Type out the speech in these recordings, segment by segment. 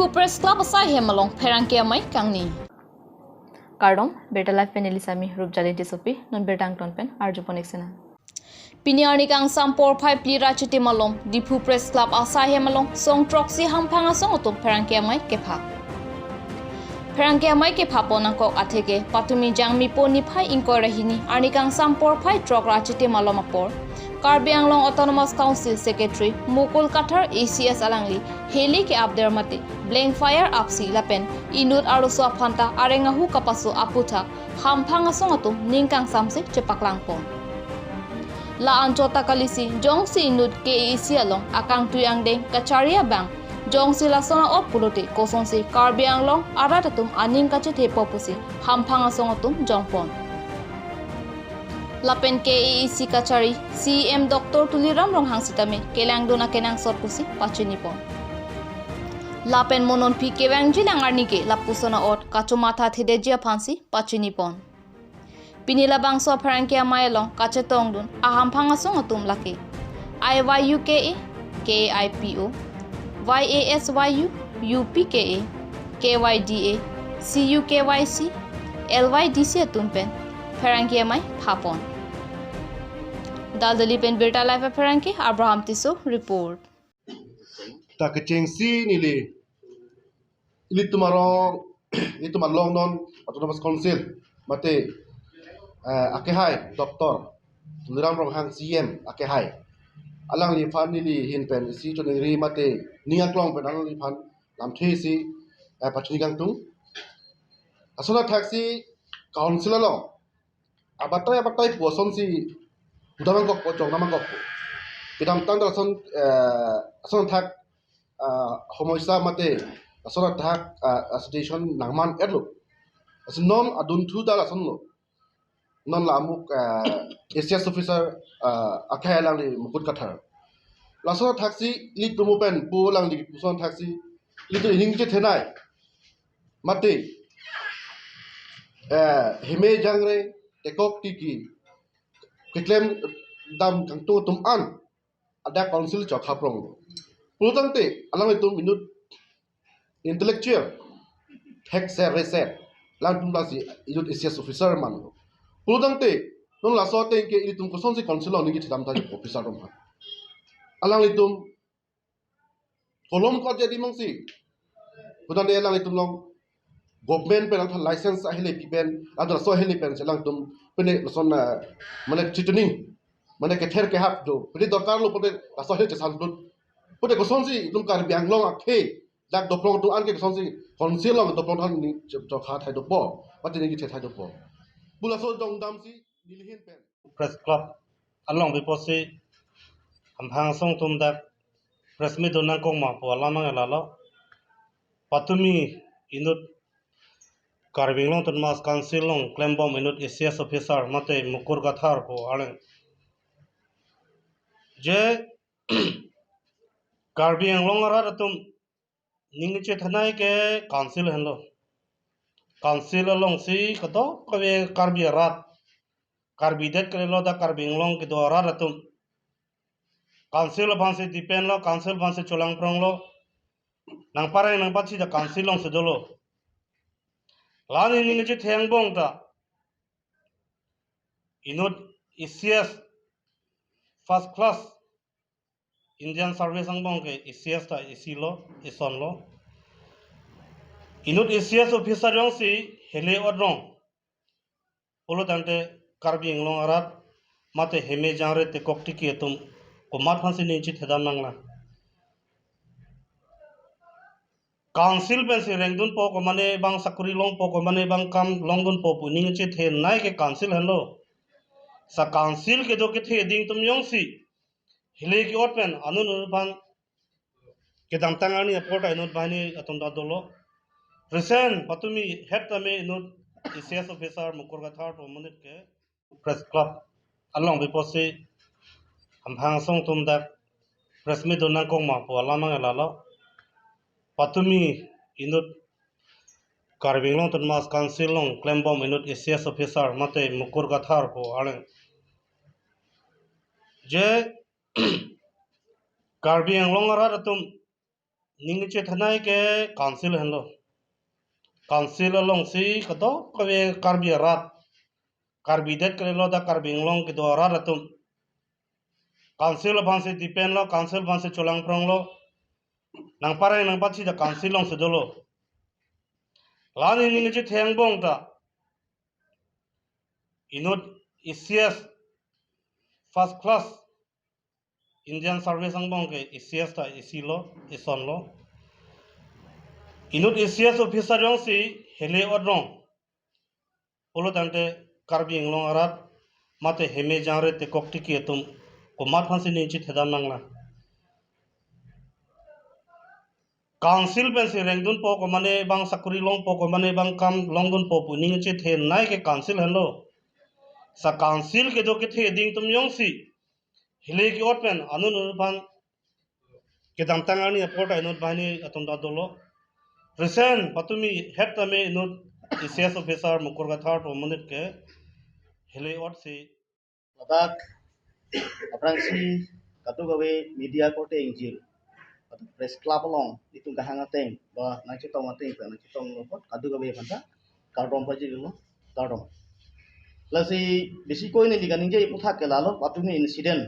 Diphu Press Club asaihem along pherangke amei kangni. Kardom Birta life pen elisami rup jali disopi non bertang ton pen arjupon eksena. Piniarni kang sampor 5 plira chiti malom Diphu Press Club asaihem along song troxy hampanga song otum pherangke amei kepha. Pherangke amei kepha ponangkok atheke patumi jangmi poni phai ingko rahini arni kang sampor 5 trok rachiti malom apor. Karbi Anglong Autonomous Council Secretary Mukul Kathar ACS Alangli Heli ke abder mate blank fire apsi lapen inut arusu aphanta arengahu kapasu aputha hamphanga songatu ningkang samse chepaklangpon la anchota kalisi jongsi inut ke ACS along akang tuyang deng kacharia bang jongsi lasona op pulote kosonsi Karbi Anglong aratatum aning kache thepopusi hamphanga songatum jongpon Lapen KEC Kachari CM Dr. Tuliram Ronghang Sitame Kelang Dona Kenang Sorpusi Pachinipon Lapen Monon Pi Kewang Jilang Arnike Lapusona Ot Kachumata Thidejia Pansi Pachinipon Pinila Bangso Pherangke amei long Kachetong Dun Ahampanga Songatum Lake IYUKE KIPO YASYU UPKA KYDA CUKYC LYDC Tumpen Pherangke amei Phapon Daldali pen Birta life pherangke Abraham Tiso report ta kecengsi nili ili tumarong itu malong non autonomous council mate akehai doktor tuliram rong hang CM akehai alang li fan nili hin pen si chonri mate ninga klong pen alang li fan lam the si pachni gang tung asona taxi council along abatai puason si udamang kok pocong namang kok pidam tangdal son thak homoisa mate asona thak association nangman edlo non adun thu dala sonlo non la amuk ACS officer akhaya lang li mukut kathar lasona taxi li tumupen pu lang li puson taxi li to ining je thenai mate hime jangre tekok tiki kitlem dam kang tu tum an ada council chok haprong pulutang te alang itu minut intellectual hack se reset lang tum lasi idut ACS officer man pulutang te non la so te ke itum ko sonsi council on ngi tidam ta officer rom ha alang itum kolom ko jadi mangsi putan de alang itum long government pe lang license ahile pipen adra so ahile pen selang tum pene son mane chituning mane ke ther ke hap do pene dorkar lo pene aso ahile ke sandut pene ko sonsi tum kar biang long akhe dak do plong tu an ke sonsi council long do plong han ni jo kha thai do po pati ni ke thai do po bula so dong dam si nilhin pen press club along biposi amhang song tum dak press mi donang kong ma po lamang lalo patumi inut Karbi Anglong Autonomous Council long klembom inut ACS officer mate mukur kathar po aleng je Karbi Anglong ara tum ningche thanai ke council henlo council long si kato kawe Karbi rat Karbi det krelo da Karbi Anglong ke do ara tum council banse dipen lo council banse cholang prong lo nang parai nang pachi da council long sedolo Lani ni ngeje theng bong ta inut ACS first class Indian service ang bong ke ACS ta AC lo ison lo inut ACS officer yong si hele odrong polo tante Karbi Anglong arat mate heme jangre te kokti ki tum komat phansi ni chi thedam nangla council ben si rengdun po ko mane bang sakuri long po ko mane bang kam long dun po pu ning che the nai ke council hello sa council ke do ke the ding tum yong si hile ki ot pen anun ban ke dam tangani aport ainut bani atum da dolo present patumi head tame inut ACS officer mukur ga thar po munit ke press club along biposi amhang song tum da press mi donang kong ma po lamang lalo patumi inut Karbi Anglong Autonomous Council long klembom inut ACS officer mate mukur kathar po aleng je Karbi Anglong ara tum ning che thanai ke council hello council along si kato kabe karbi rat karbi det kare lo da karbi long ke do rat atum council banse depend lo council banse cholang prong lo nang parai nang pachi da council long sedolo lani ning che theng bong ta inut ICS first class Indian service ang bong ke ICS ta isilo ison lo inut ICS officer yong si hele odrong polo tante karbi long arat mate heme jangre te kokti ki tum ko mat phansi ninchi thedam nangla council pen si rengdun po ko mane bang sakuri long po ko mane bang kam long dun po pu ninchi the nai ke council hello sa council ke do ke the ding tum yong si hele ki otpen anun pan ke dam tangani aport ainut bani atum da dolo recent patumi het tame inut ICS officer mukur ga thar to munit ke hele ot si Ladak aprang si katu gawe media ko te injil atau press club long itu gahanga teng ba na chitong ateng pa na chitong lopot katu gawe phanta kardom pa ji lo kardom lasi bisi koi ni diganing je puthak ke lalo patumi incident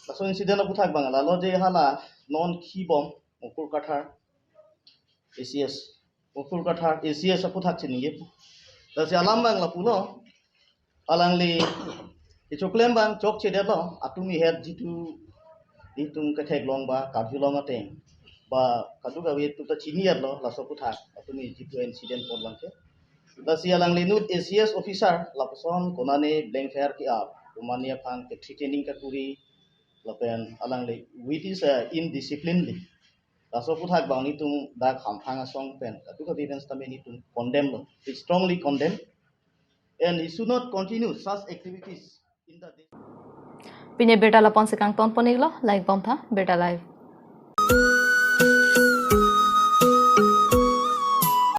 laso incident puthak bang lalo je hala non khi bom mukur kathar ACS mukur kathar ACS puthak chini ye lasi alam bang la pulo alangli itu klaim bang chok chede lo atumi head jitu ditung kathek long ba kadhu long ateng ba kadu gawe tu ta senior lo laso puthak atumi jitu incident por bang ke la sialang linut ACS officer lapson konane blank fair ki up kumania phan ke training ka turi lapen alang le which is indisciplinely laso puthak bang ni tung da khamphanga song pen kadu gawe ben stame ni tung condemn lo strongly condemn and it should not continue such activities in the Pine beta la pon se kang ton poniglo like bom tha beta live